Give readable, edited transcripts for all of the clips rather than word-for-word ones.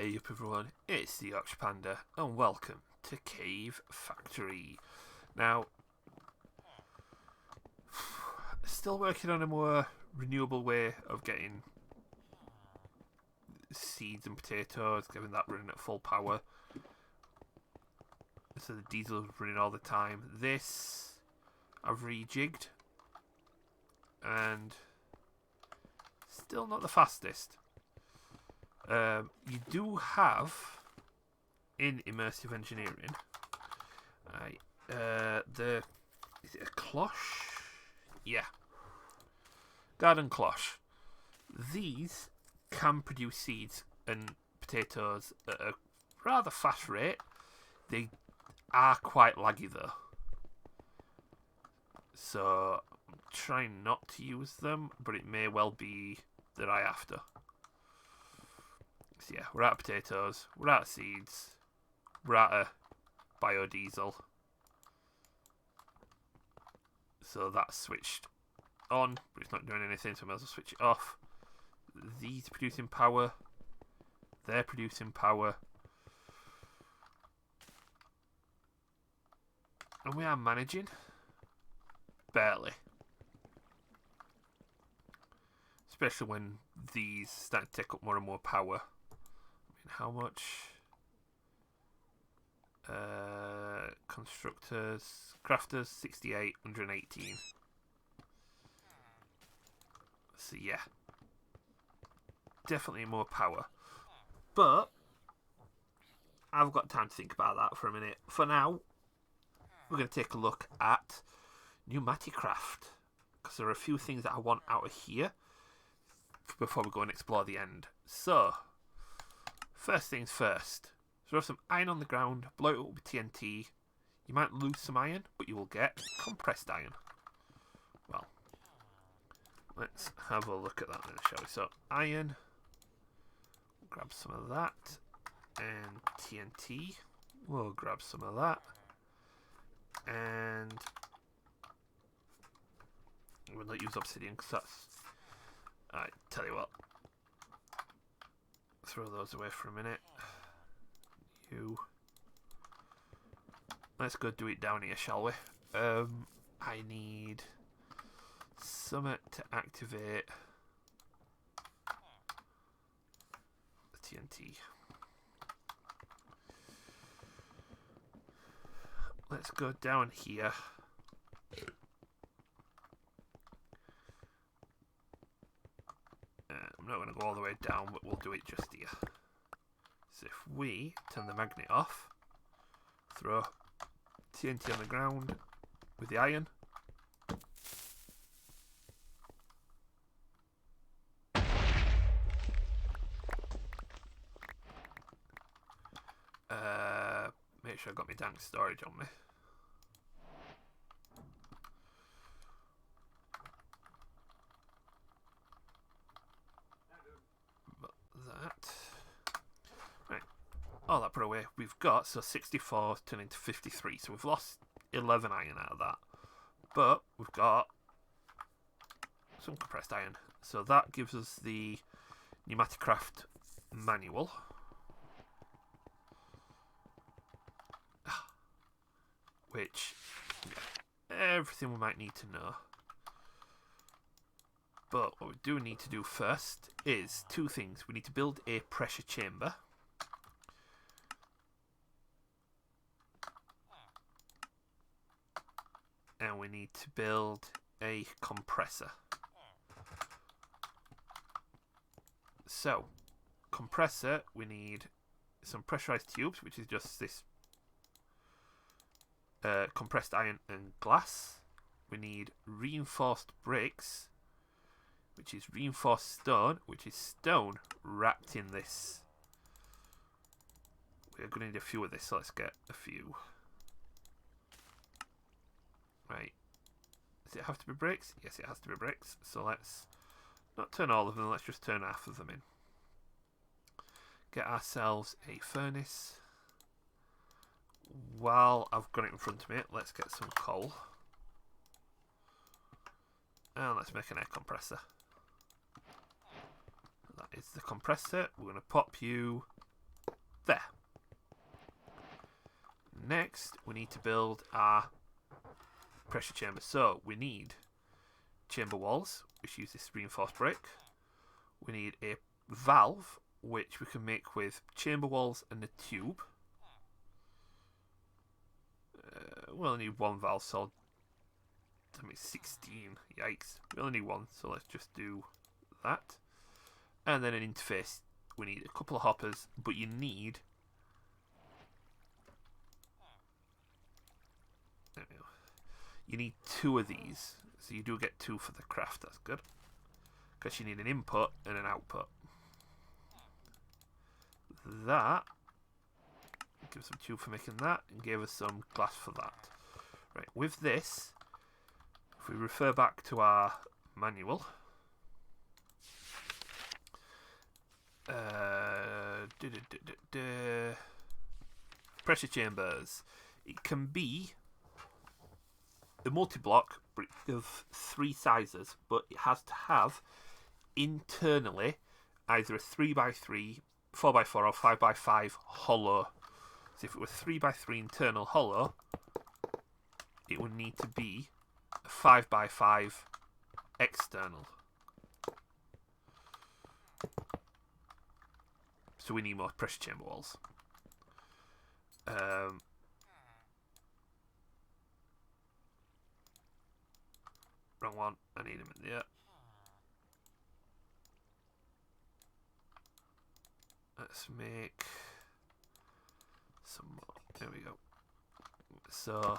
Hey up everyone, it's the Yorkshire Panda and welcome to Cave Factory. Now, still working on a more renewable way of getting seeds and potatoes, getting that running at full power. So the diesel's running all the time. This I've rejigged and still not the fastest. You do have in immersive engineering is it a cloche? Yeah, garden cloche. These can produce seeds and potatoes at a rather fast rate. They are quite laggy though, so I'm trying not to use them, but it may well be that I have to. So yeah, we're out of potatoes, we're out of seeds, we're out of biodiesel. So that's switched on, but it's not doing anything, so I might as well switch it off. These producing power, they're producing power. And we are managing. Barely. Especially when these start to take up more and more power. I mean, how much? Constructors, crafters, 68, 118. So yeah. Definitely more power. But I've got time to think about that for a minute. For now, we're going to take a look at Pneumatic Craft, because there are a few things that I want out of here before we go and explore the end. So, first things first. So we have some iron on the ground, blow it up with TNT. You might lose some iron, but you will get compressed iron. Well, let's have a look at that then, shall we? So, iron, grab some of that, and TNT, we'll grab some of that. And we'll not use obsidian because that's... Alright, tell you what. Throw those away for a minute. Let's go do it down here, shall we? I need something to activate the TNT. Let's go down here. I'm not going to go all the way down, but we'll do it just here. So if we turn the magnet off, throw TNT on the ground with the iron. Make sure I got my tank storage on me. All that put away, we've got, so 64 turning to 53, so we've lost 11 iron out of that, but we've got some compressed iron, so that gives us the Pneumatic Craft manual, which, yeah, everything we might need to know. But what we do need to do first is two things. We need to build a pressure chamber. And we need to build a compressor. So, compressor, we need some pressurized tubes, which is just this compressed iron and glass. We need reinforced bricks, which is reinforced stone, which is stone wrapped in this. We're going to need a few of this, so let's get a few. Right. Does it have to be bricks? Yes, it has to be bricks. So let's not turn all of them, let's just turn half of them in. Get ourselves a furnace. While I've got it in front of me, let's get some coal. And let's make an air compressor. That is the compressor. We're going to pop you There. Next, we need to build our pressure chamber. So we need chamber walls, which use this reinforced brick. We need a valve, which we can make with chamber walls and a tube. We only need one valve, so that makes 16. Yikes. We only need one, so let's just do that. And then an interface. We need a couple of hoppers, but you need... There we go. You need 2 of these. So you do get 2 for the craft, that's good. Because you need an input and an output. That... Give us some tube for making that, and gave us some glass for that. Right, with this, if we refer back to our manual... pressure chambers. It can be a multi-block brick of 3 sizes, but it has to have internally either a 3x3, 4x4 or 5x5 hollow. So if it were 3x3 internal hollow, it would need to be a 5x5 external. So we need more pressure chamber walls. Wrong one. I need them in there. Let's make some more. There we go. So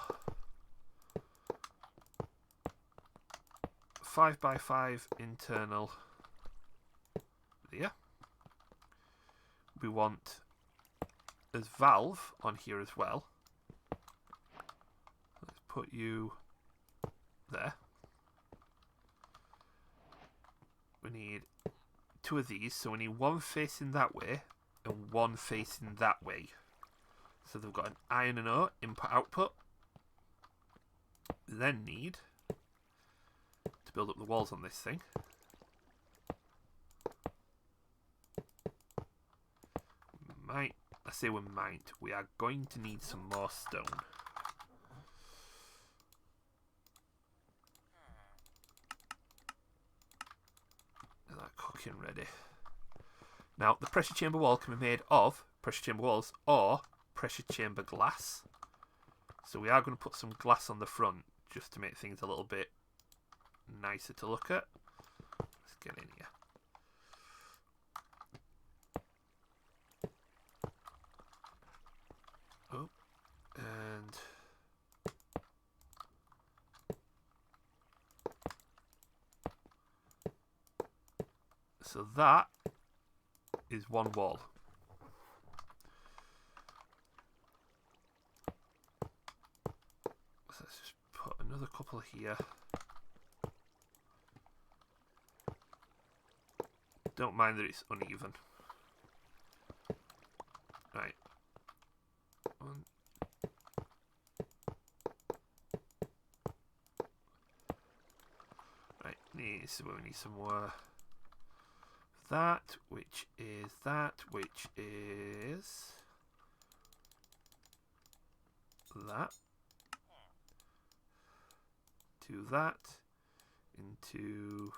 5x5 internal there. We want as valve on here as well. Let's put you there. We need 2 of these, so we need 1 facing that way and 1 facing that way. So they've got an I and an O, input output. We then need to build up the walls on this thing. I say we might. We are going to need some more stone. Is that cooking ready? Now, the pressure chamber wall can be made of pressure chamber walls or pressure chamber glass. So we are going to put some glass on the front just to make things a little bit nicer to look at. Let's get in here. Oh, and so that is one wall. So let's just put another couple here. Don't mind that it's uneven. Right. One. Right, so we need some more. That, which is that, which is that. To that. Into.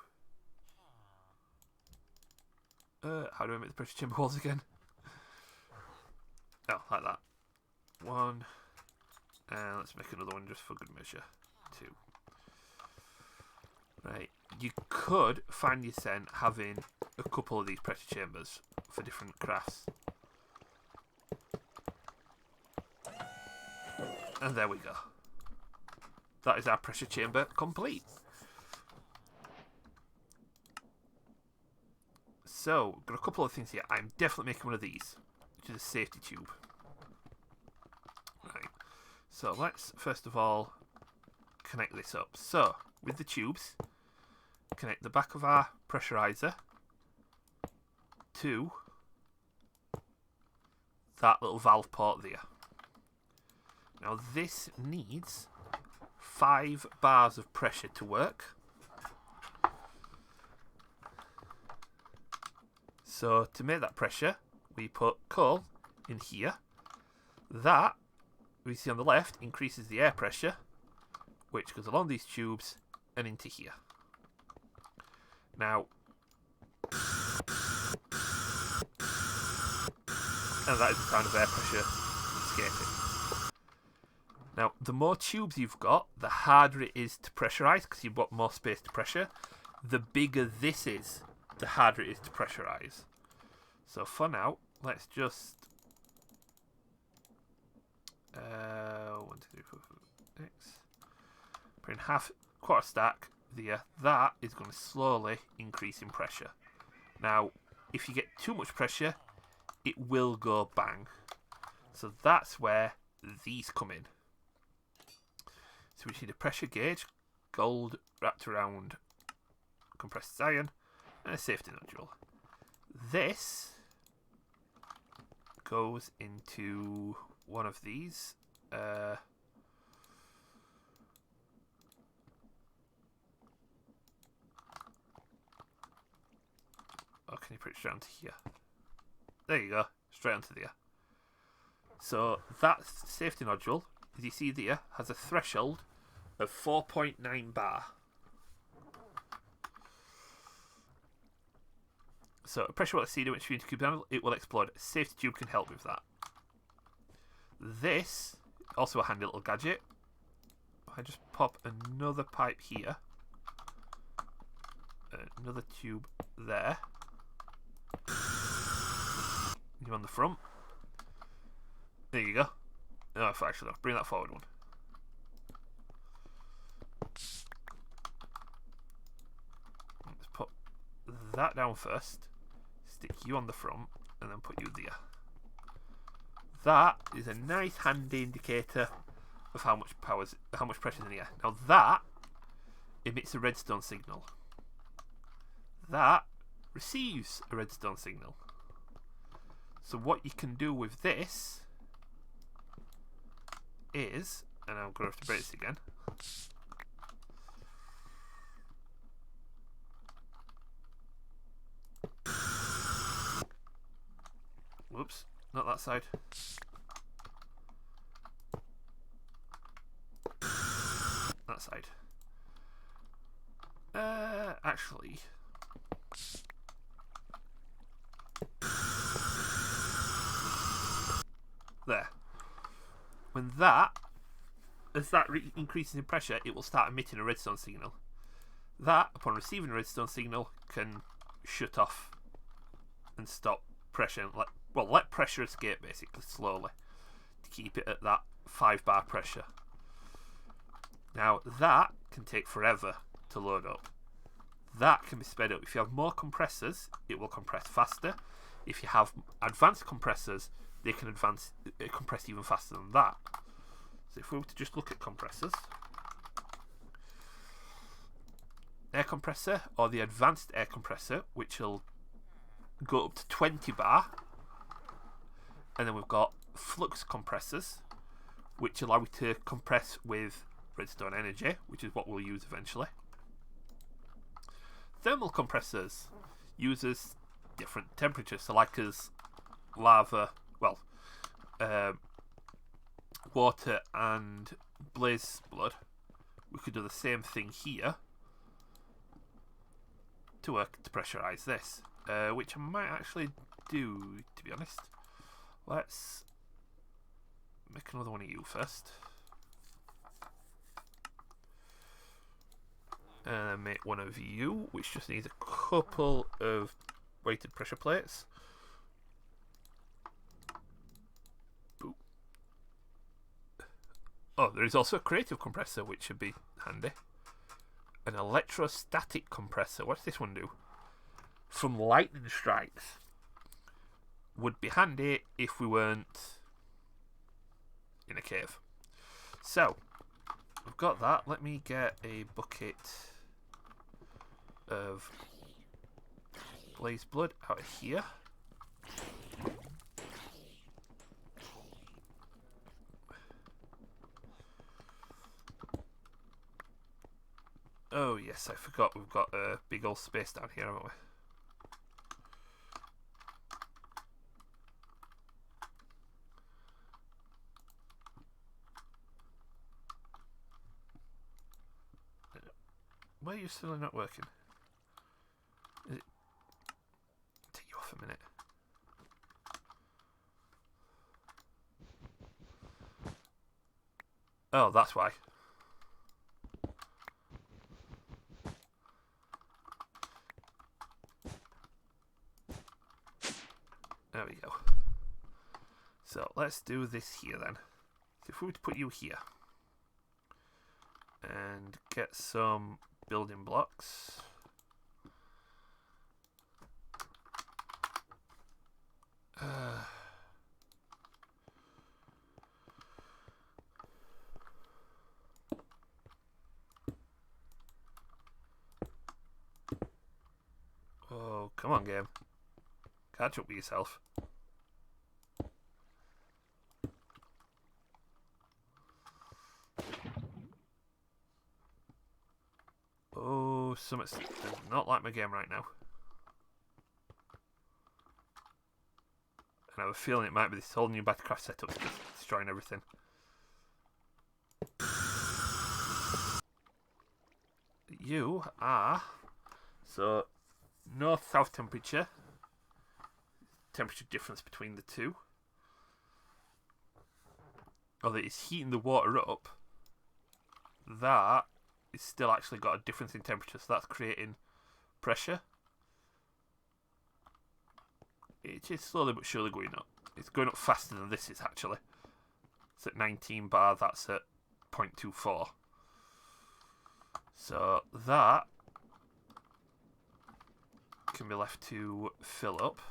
How do I make the pressure chamber walls again? Oh, like that. 1. And let's make another one just for good measure. 2. Right. You could find yourself having a couple of these pressure chambers for different crafts. And there we go. That is our pressure chamber complete. So, got a couple of things here. I'm definitely making one of these, which is a safety tube. Right. So let's first of all connect this up. So, with the tubes, connect the back of our pressurizer to that little valve port there. Now this needs 5 bars of pressure to work. So to make that pressure, we put coal in here. That, we see on the left, increases the air pressure, which goes along these tubes and into here. Now, and that is the sound of air pressure escaping. Now, the more tubes you've got, the harder it is to pressurize because you've got more space to pressure. The bigger this is, the harder it is to pressurize. So for now, let's just 1, 2, 3, 4, 5, 6. Put in quarter stack there. That is going to slowly increase in pressure. Now, if you get too much pressure, it will go bang. So that's where these come in. So we need a pressure gauge, gold wrapped around compressed iron, and a safety nodule. This goes into one of these. Oh, can you put it straight onto here? There you go, straight onto there. So that safety nodule, as you see there, has a threshold of 4.9 bar. So a pressure will exceed which you cube handle, it will explode. A safety tube can help with that. This, also a handy little gadget. I just pop another pipe here, another tube there. You on the front. There you go. No, actually, bring that forward one. Let's put that down first. Stick you on the front, and then put you there. That is a nice handy indicator of how much pressure is in the air. Now that emits a redstone signal. That receives a redstone signal. So what you can do with this is, and I'm going to have to break this again. Whoops, not that side. That side. Actually. There. When as that increases in pressure, it will start emitting a redstone signal. That, upon receiving a redstone signal, can shut off and stop pressure and let pressure escape basically slowly to keep it at that 5 bar pressure. Now that can take forever to load up. That can be sped up. If you have more compressors, it will compress faster. If you have advanced compressors, they can compress even faster than that. So if we were to just look at compressors, air compressor or the advanced air compressor, which will go up to 20 bar, and then we've got flux compressors, which allow you to compress with redstone energy, which is what we'll use eventually. Thermal compressors uses different temperatures, so like as lava, water and blaze blood, we could do the same thing here to work to pressurize this, which I might actually do, to be honest. Let's make another one of you first, and then make one of you, which just needs a couple of weighted pressure plates. Oh, there is also a creative compressor, which should be handy. An electrostatic compressor. What does this one do? From lightning strikes. Would be handy if we weren't in a cave. So, we've got that. Let me get a bucket of blaze blood out of here. Oh yes, I forgot we've got a big old space down here, haven't we? Why are you still not working? Is it... Take you off a minute. Oh, that's why. There we go. So let's do this here then. So if we were to put you here and get some building blocks. Oh, come on, game. Catch up with yourself. Oh, something does not like my game right now. And I have a feeling it might be this whole Pneumatic Craft setup just destroying everything. You are... So, north-south temperature. Temperature difference between the two. Although it's heating the water up, that is still actually got a difference in temperature, so that's creating pressure. It is slowly but surely going up. It's going up faster than this is actually. It's at 19 bar, that's at 0.24. So that can be left to fill up.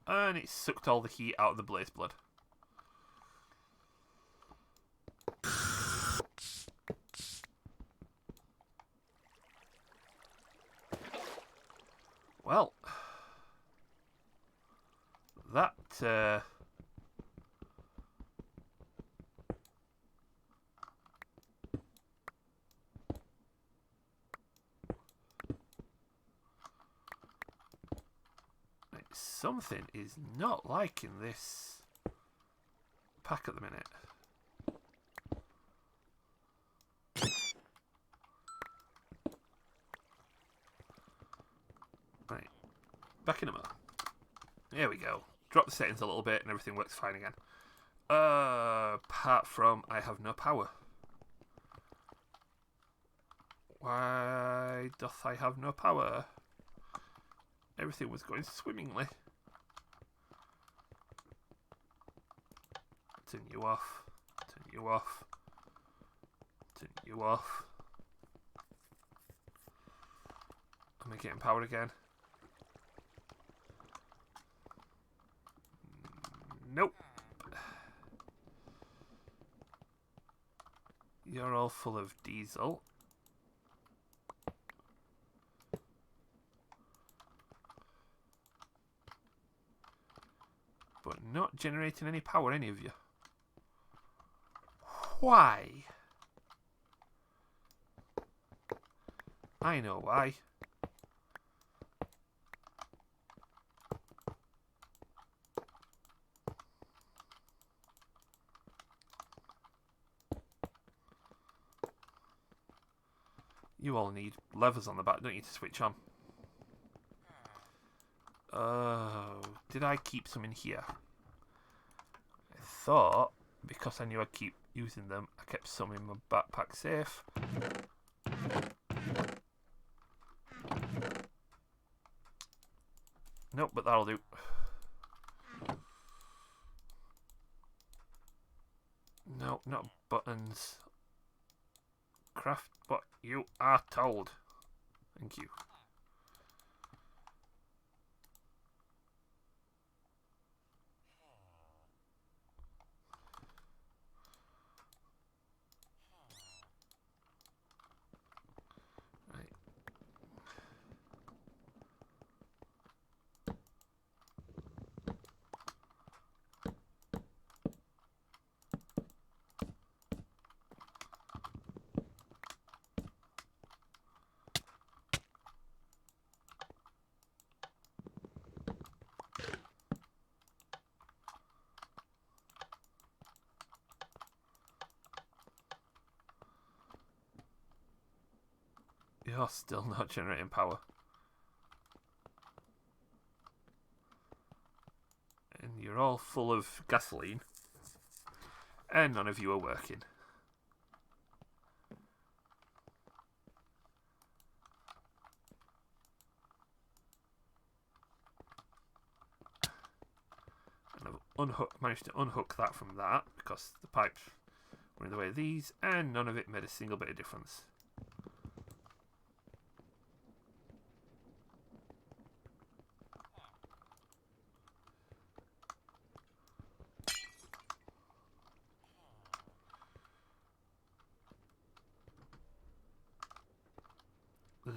And it sucked all the heat out of the blaze blood. Well, that something is not liking this pack at the minute. Right, back in a moment. There we go. Drop the settings a little bit and everything works fine again. Apart from I have no power. Why doth I have no power? Everything was going swimmingly. Turn you off. Turn you off. Turn you off. Am I getting power again? Nope. You're all full of diesel. But not generating any power, any of you. Why? I know why. You all need levers on the back, don't you, to switch on? Oh, did I keep some in here? I thought, because I knew I'd keep using them, I kept some in my backpack safe. Nope, but that'll do. No, not buttons. Craft what you are told. Thank you. Right. You're still not generating power. And you're all full of gasoline. And none of you are working. And I've managed to unhook that from that because the pipes were in the way of these, and none of it made a single bit of difference.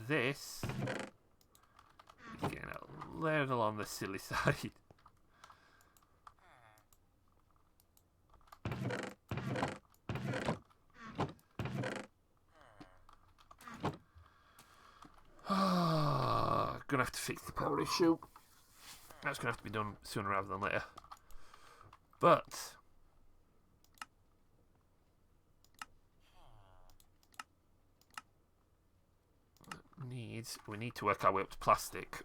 This is getting a little on the silly side. Gonna have to fix the power issue. That's gonna have to be done sooner rather than later. But we need to work our way up to plastic,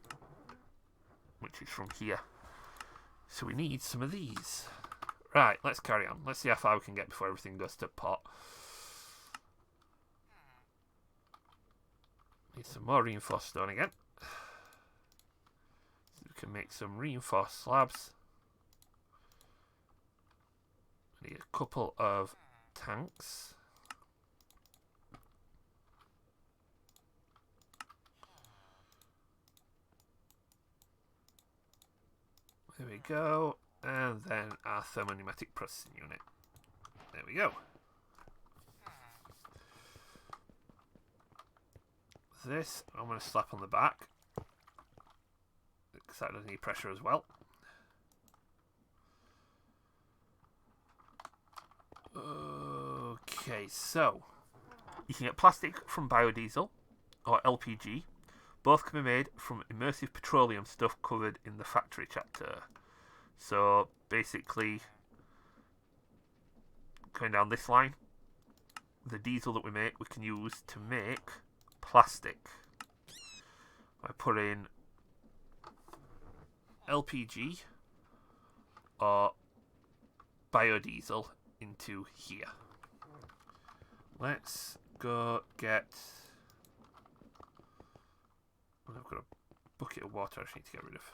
which is from here. So we need some of these. Right, let's carry on. Let's see how far we can get before everything goes to pot. Need some more reinforced stone again. So we can make some reinforced slabs. We need a couple of tanks. There we go. And then our thermo-pneumatic processing unit. There we go. This I'm going to slap on the back, because that doesn't need pressure as well. Okay, so you can get plastic from biodiesel or LPG. Both can be made from immersive petroleum stuff covered in the factory chapter. So basically, going down this line, the diesel that we make, we can use to make plastic. I put in LPG or biodiesel into here. Let's go get... I've got a bucket of water I just need to get rid of.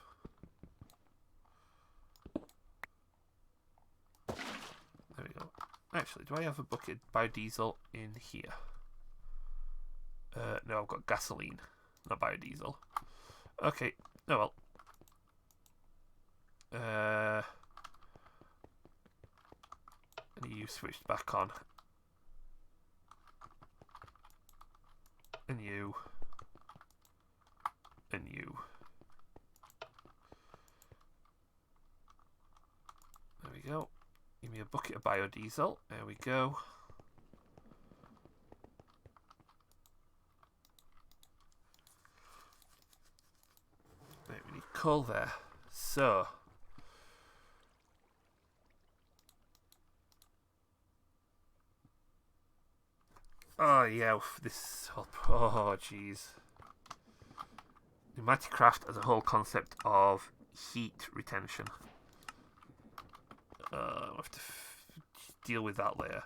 There we go. Actually, do I have a bucket of biodiesel in here? No, I've got gasoline, not biodiesel. Okay, oh well. And you switched back on. And you. And you. There we go. Give me a bucket of biodiesel. There we go. Right, we need coal there. So. Oh yeah, this whole... Oh jeez. Pneumatic Craft as a whole concept of heat retention. I'll have to deal with that later.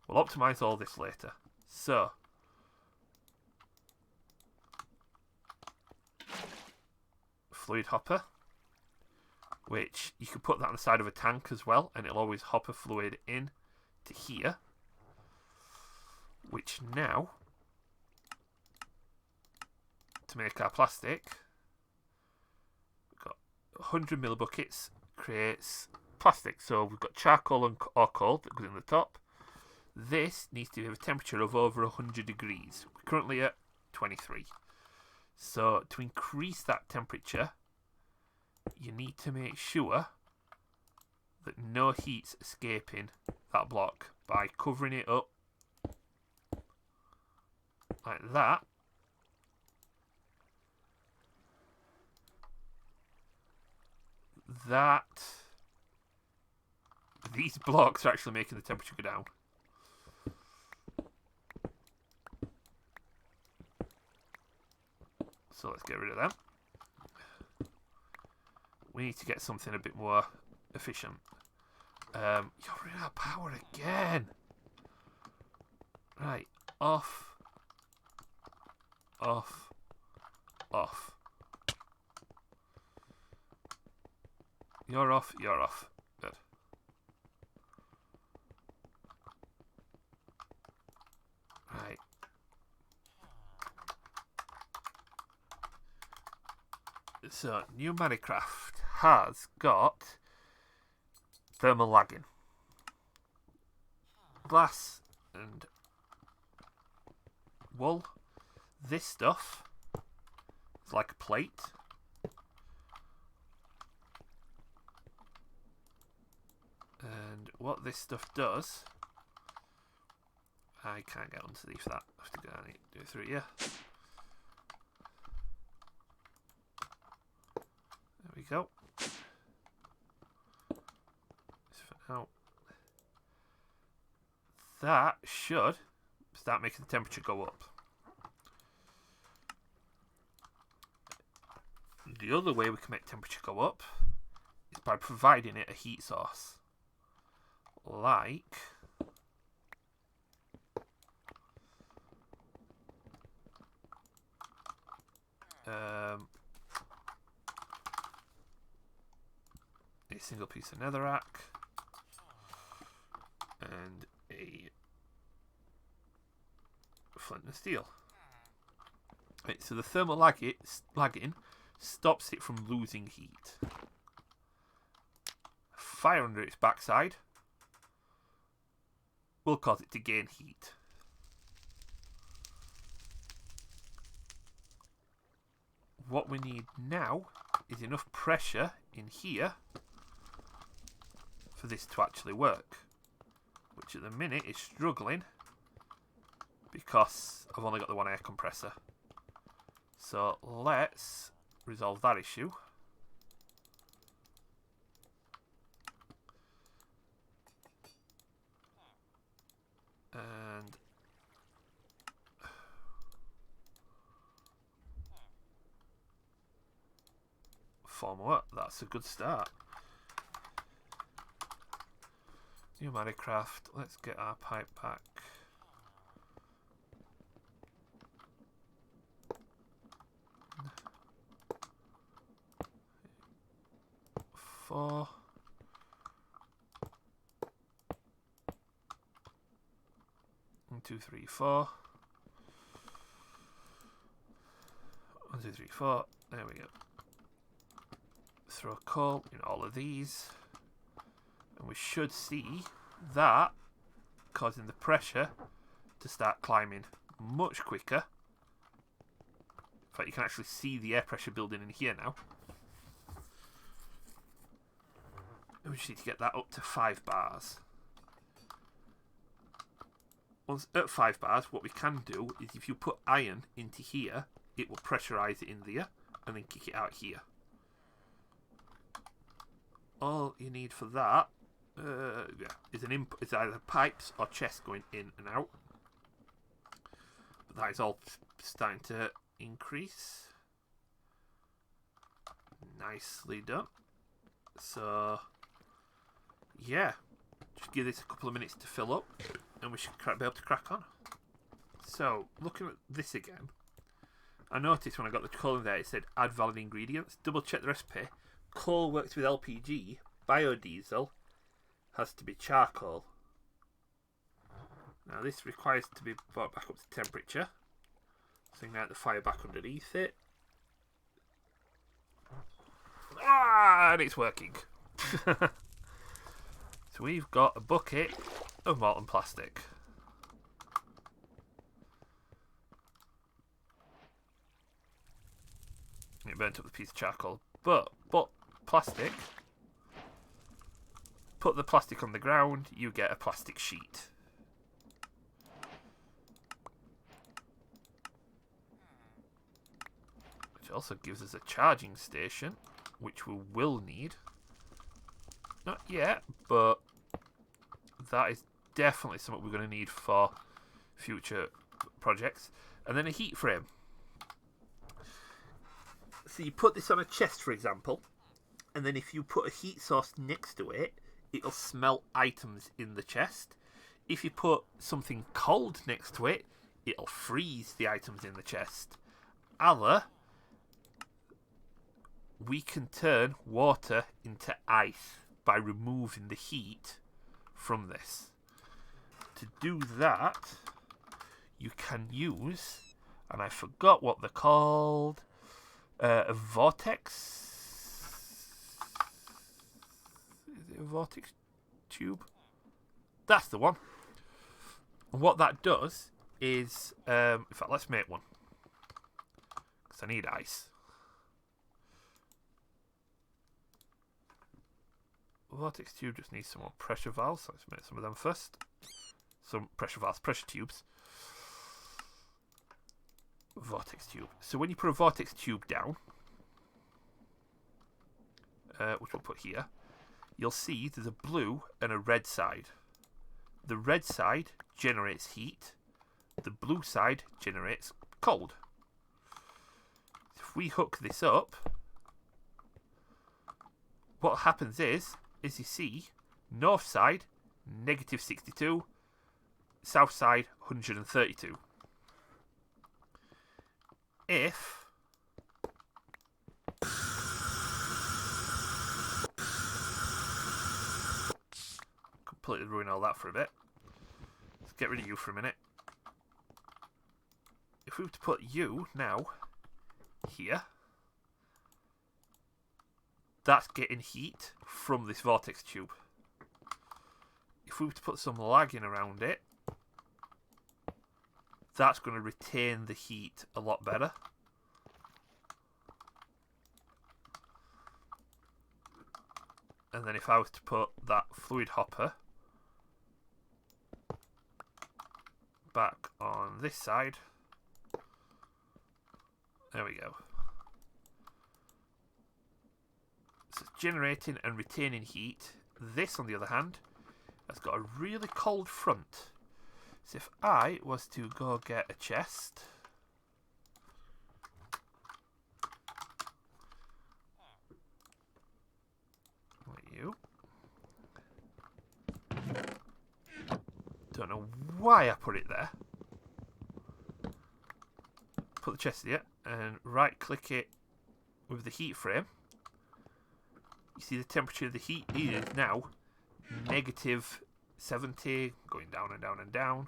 We'll optimise all this later. So, fluid hopper, which you can put that on the side of a tank as well, and it'll always hop a fluid in to here. Which now, to make our plastic, we've got 100 millibuckets creates plastic. So we've got charcoal or coal that goes in the top. This needs to have a temperature of over 100 degrees. We're currently at 23. So to increase that temperature, you need to make sure that no heat's escaping that block by covering it up like that. These blocks are actually making the temperature go down. So let's get rid of them. We need to get something a bit more efficient. You're running out of power again. Right, off. Off. Off. You're off, you're off. Good. Right. So, Pneumatic Craft has got thermal lagging. Glass and wool. This stuff is like a plate. And what this stuff does, I can't get underneath that. I have to go and do it through here. There we go. For now, that should start making the temperature go up. The other way we can make temperature go up is by providing it a heat source. Like a single piece of netherrack and a flint and steel. Right, so the thermal lagging stops it from losing heat. Fire under its backside will cause it to gain heat. What we need now is enough pressure in here for this to actually work, which at the minute is struggling because I've only got the one air compressor. So let's resolve that issue. And four more. That's a good start. Pneumatic Craft. Let's get our pipe back. Four. 1, 2, 3, 4. 1, 2, 3, 4. There we go. Throw coal in all of these. And we should see that causing the pressure to start climbing much quicker. In fact, you can actually see the air pressure building in here now. And we just need to get that up to 5 bars. Once at 5 bars, what we can do is if you put iron into here, it will pressurize it in there and then kick it out here. All you need for that is is either pipes or chests going in and out. But that is all starting to increase. Nicely done. So, yeah. Just give this a couple of minutes to fill up and we should be able to crack on. So, looking at this again, I noticed when I got the coal in there, it said add valid ingredients. Double check the recipe. Coal works with LPG. Biodiesel has to be charcoal. Now this requires to be brought back up to temperature. So ignite the fire back underneath it. Ah, and it's working. So we've got a bucket of molten plastic. It burnt up the piece of charcoal. But plastic, put the plastic on the ground, you get a plastic sheet. Which also gives us a charging station, which we will need. Not yet, but that is definitely something we're going to need for future projects. And then a heat frame. So you put this on a chest, for example, and then if you put a heat source next to it, it'll smelt items in the chest. If you put something cold next to it, it'll freeze the items in the chest. We can turn water into ice by removing the heat from this. To do that, you can use, and I forgot what they're called, a Vortex. Is it a Vortex Tube? That's the one. And what that does is, in fact, let's make one. Because I need ice. Vortex Tube just needs some more pressure valves, so let's make some of them first. Some pressure valves, pressure tubes. Vortex Tube. So when you put a Vortex Tube down, which we'll put here, you'll see there's a blue and a red side. The red side generates heat. The blue side generates cold. If we hook this up, what happens is you see, north side, negative 62, south side, 132. If completely ruin all that for a bit. Let's get rid of you for a minute. If we were to put you now here, that's getting heat from this vortex tube. If we were to put some lagging around it, that's going to retain the heat a lot better. And then if I was to put that fluid hopper back on this side, there we go. So it's generating and retaining heat. This, on the other hand, has got a really cold front. So if I was to go get a chest, like you, don't know why I put it there. Put the chest here and right click it with the heat frame. You see the temperature of the heat needed is now negative 70, going down and down and down.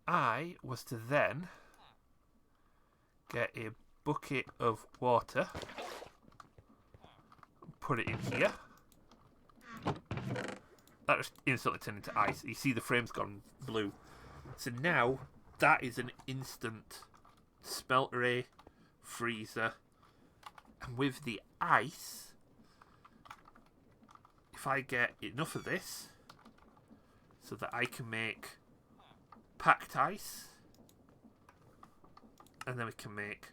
I was to then get a bucket of water, put it in here. That just instantly turned into ice. You see the frame's gone blue. So now that is an instant smeltery, freezer. And with the ice, if I get enough of this so that I can make packed ice, and then we can make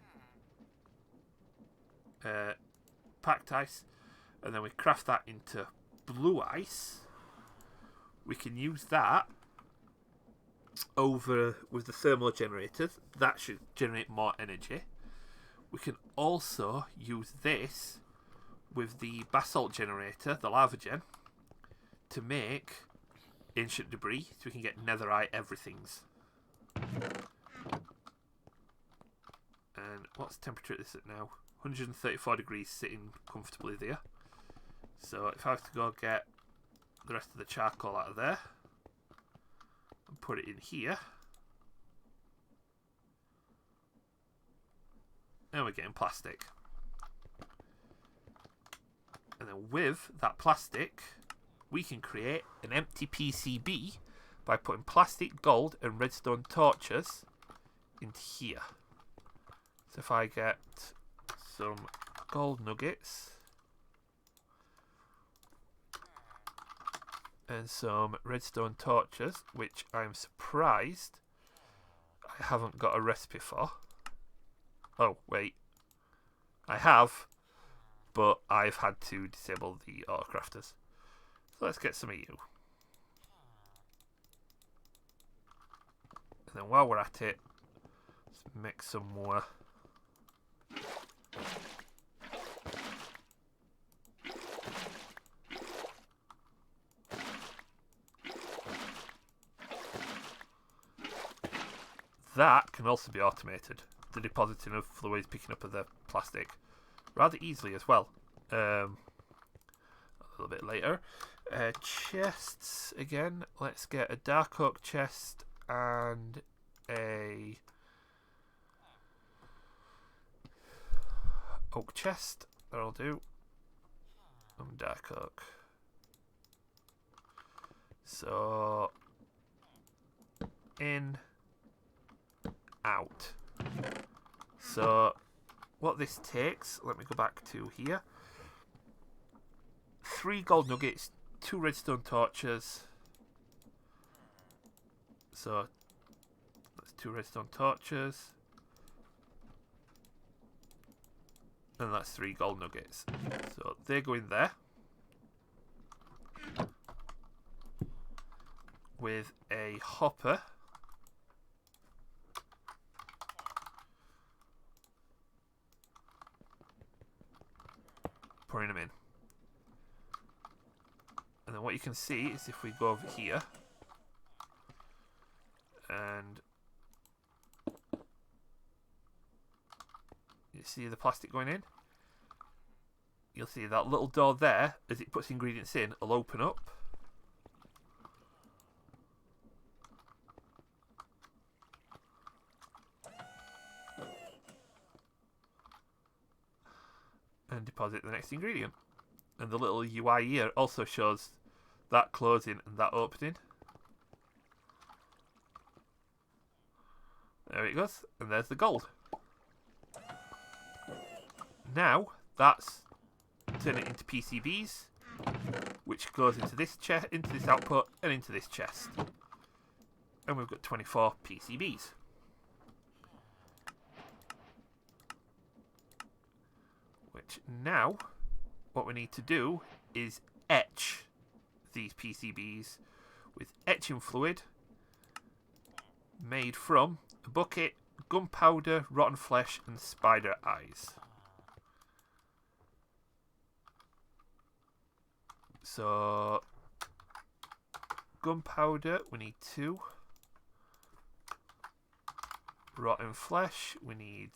packed ice, and then we craft that into blue ice, we can use that over with the thermal generators. That should generate more energy. We can also use this with the basalt generator, the lava gen, to make ancient debris, so we can get netherite everythings. And what's the temperature at this at now? 134 degrees, sitting comfortably there. So if I was to go get the rest of the charcoal out of there and put it in here, and we're getting plastic. And then with that plastic, we can create an empty PCB by putting plastic, gold and redstone torches into here. So if I get some gold nuggets and some redstone torches, which I'm surprised I haven't got a recipe for. Oh, wait. I have, but I've had to disable the autocrafters. So let's get some of you. And then while we're at it, let's make some more That can also be automated. The depositing of fluids, picking up of the plastic rather easily as well. A little bit later. Chests again. Let's get a dark oak chest and a oak chest. That'll do. And dark oak. So in, out. So what this takes, let me go back to here. 3 gold nuggets, 2 redstone torches. So that's 2 redstone torches. And that's 3 gold nuggets. So they go in there. With a hopper. Pouring them in. And then what you can see is if we go over here and you see the plastic going in, you'll see that little door there, as it puts ingredients in, will open up. And deposit the next ingredient. And the little UI here also shows that closing and that opening. There it goes, and there's the gold. Now that's turn it into PCBs, which goes into this chest, into this output, and into this chest. And we've got 24 PCBs. Which now, what we need to do is etch these PCBs with etching fluid made from a bucket, gunpowder, rotten flesh, and spider eyes. So, gunpowder, we need 2. Rotten flesh, we need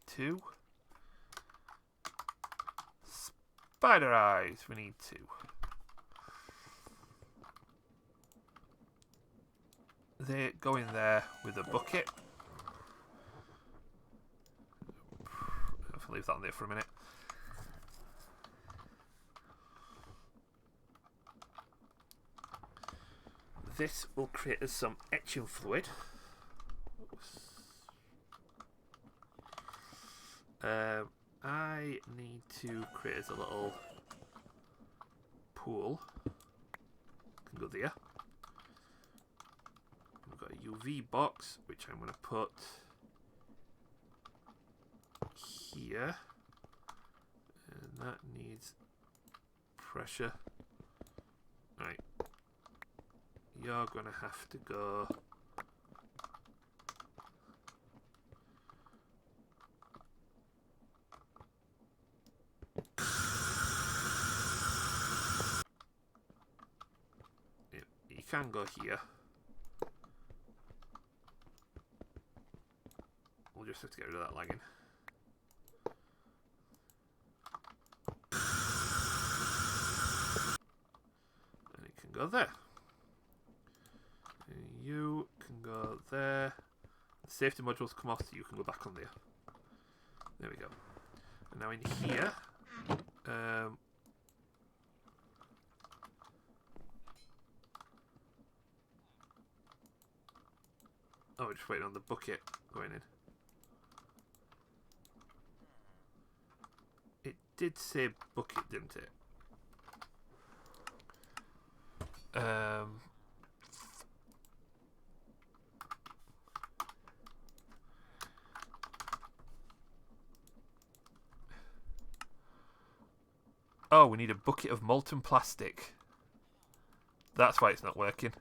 2. Spider eyes, we need 2. They go in there with a bucket. I'll leave that on there for a minute. This will create us some etching fluid. I need to create us a little pool. Can go there. We've got a UV box, which I'm going to put here. And that needs pressure. Right. You're going to have to go you can go here. We'll just have to get rid of that lagging. And it can go there. And you can go there. The safety modules come off so you can go back on there. There we go. And now in here, oh, we're just waiting on the bucket going in. It did say bucket, didn't it? Oh, we need a bucket of molten plastic. That's why it's not working.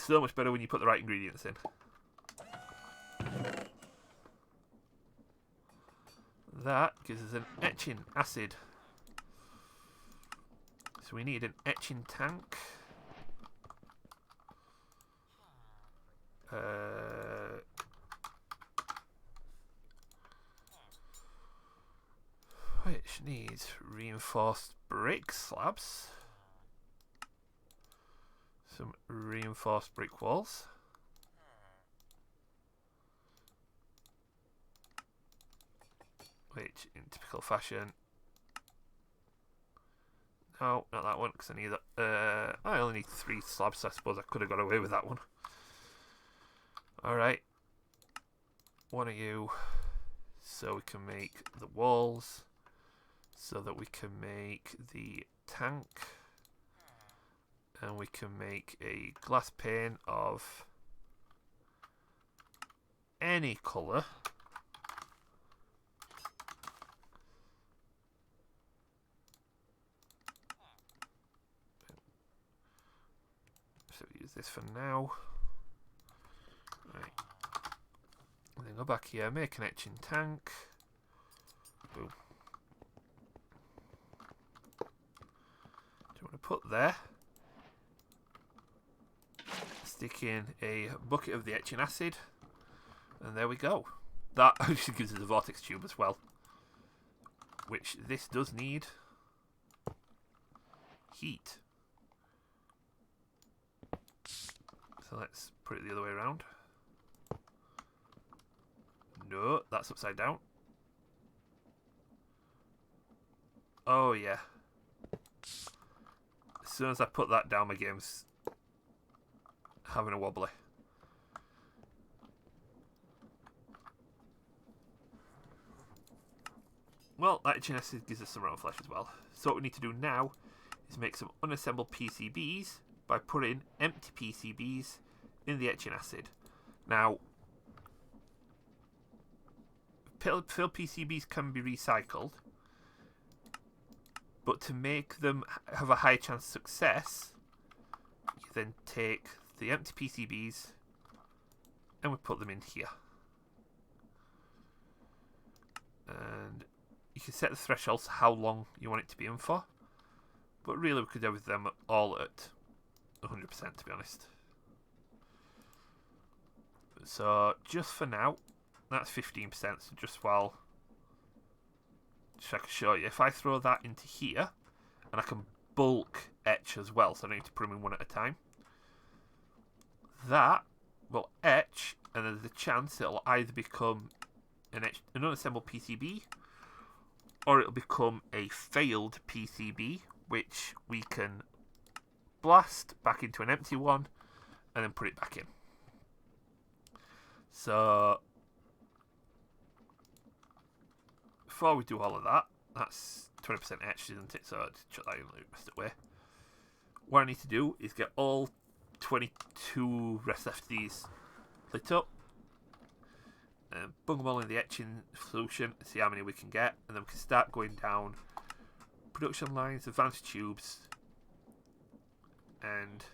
so much better when you put the right ingredients in. That gives us an etching acid. So we need an etching tank. Which needs reinforced brick slabs. Some reinforced brick walls. Which, in typical fashion... No, not that one, because I need that. I only need 3 slabs, so I suppose I could have got away with that one. Alright. One of you. So we can make the walls. So that we can make the tank. And we can make a glass pane of any colour. So use this for now. Right. And then go back here, make an etching tank. Boom. Do you want to put there? Stick in a bucket of the etching acid, and there we go. That actually gives us a Vortex Tube as well, which this does need heat. So let's put it the other way around. No, that's upside down. Oh yeah. As soon as I put that down, my game's having a wobbly. Well, that etching acid gives us some round flesh as well. So what we need to do now is make some unassembled PCBs by putting empty PCBs in the etching acid. Now, filled PCBs can be recycled, but to make them have a higher chance of success, you then take the empty PCBs and we put them in here. And you can set the thresholds how long you want it to be in for, but really we could do with them all at 100%, to be honest. So just for now, that's 15%, so just so I can show you, if I throw that into here, and I can bulk etch as well, so I don't need to put them in one at a time, that will etch, and there's a chance it'll either become an unassembled PCB, or it'll become a failed PCB, which we can blast back into an empty one, and then put it back in. So before we do all of that, that's 20% etched, isn't it? So I'll just chuck that in the rest of the way. What I need to do is get all 22 rest of these lit up, and bung them all in the etching solution and see how many we can get, and then we can start going down production lines, advanced tubes, and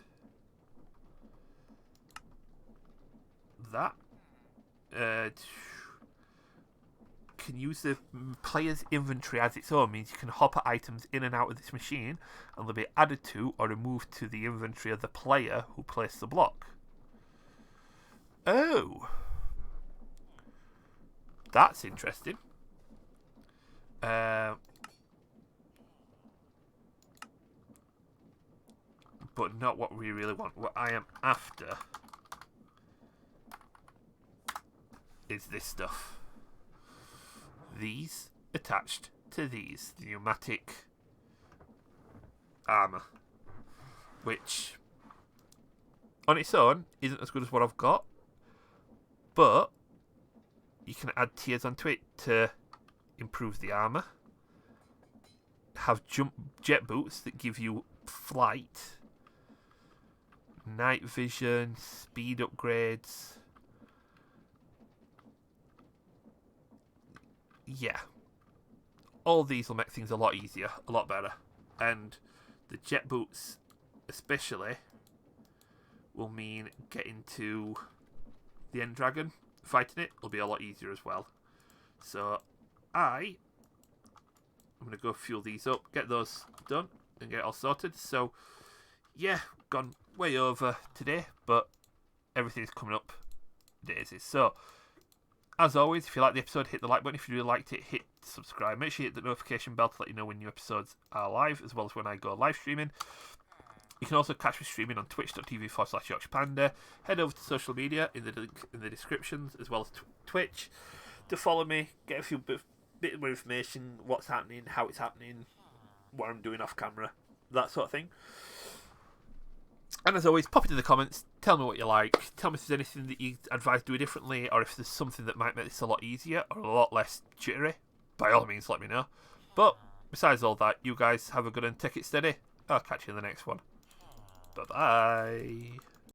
that can use the player's inventory as its own, means you can hop items in and out of this machine and they'll be added to or removed to the inventory of the player who placed the block. Oh, that's interesting. But not what we really want. What I am after is this stuff. These attached to these. The pneumatic armour. Which, on its own, isn't as good as what I've got. But you can add tiers onto it to improve the armour. Have jet boots that give you flight, night vision, speed upgrades. Yeah, all these will make things a lot easier, a lot better, and the jet boots especially will mean getting to the end dragon, fighting it will be a lot easier as well. So I'm going to go fuel these up, get those done, and get it all sorted. So yeah, gone way over today, but everything's coming up daisies. So as always, if you like the episode, hit the like button. If you really liked it, hit subscribe. Make sure you hit the notification bell to let you know when new episodes are live, as well as when I go live streaming. You can also catch me streaming on twitch.tv/Yorkshire Panda. Head over to social media in the link in the descriptions, as well as Twitch, to follow me, get a few bit more information, what's happening, how it's happening, what I'm doing off camera, that sort of thing. And as always, pop it in the comments, tell me what you like, tell me if there's anything that you advise doing differently, or if there's something that might make this a lot easier, or a lot less jittery. By all means, let me know. But, besides all that, you guys have a good one, take it steady. I'll catch you in the next one. Bye-bye.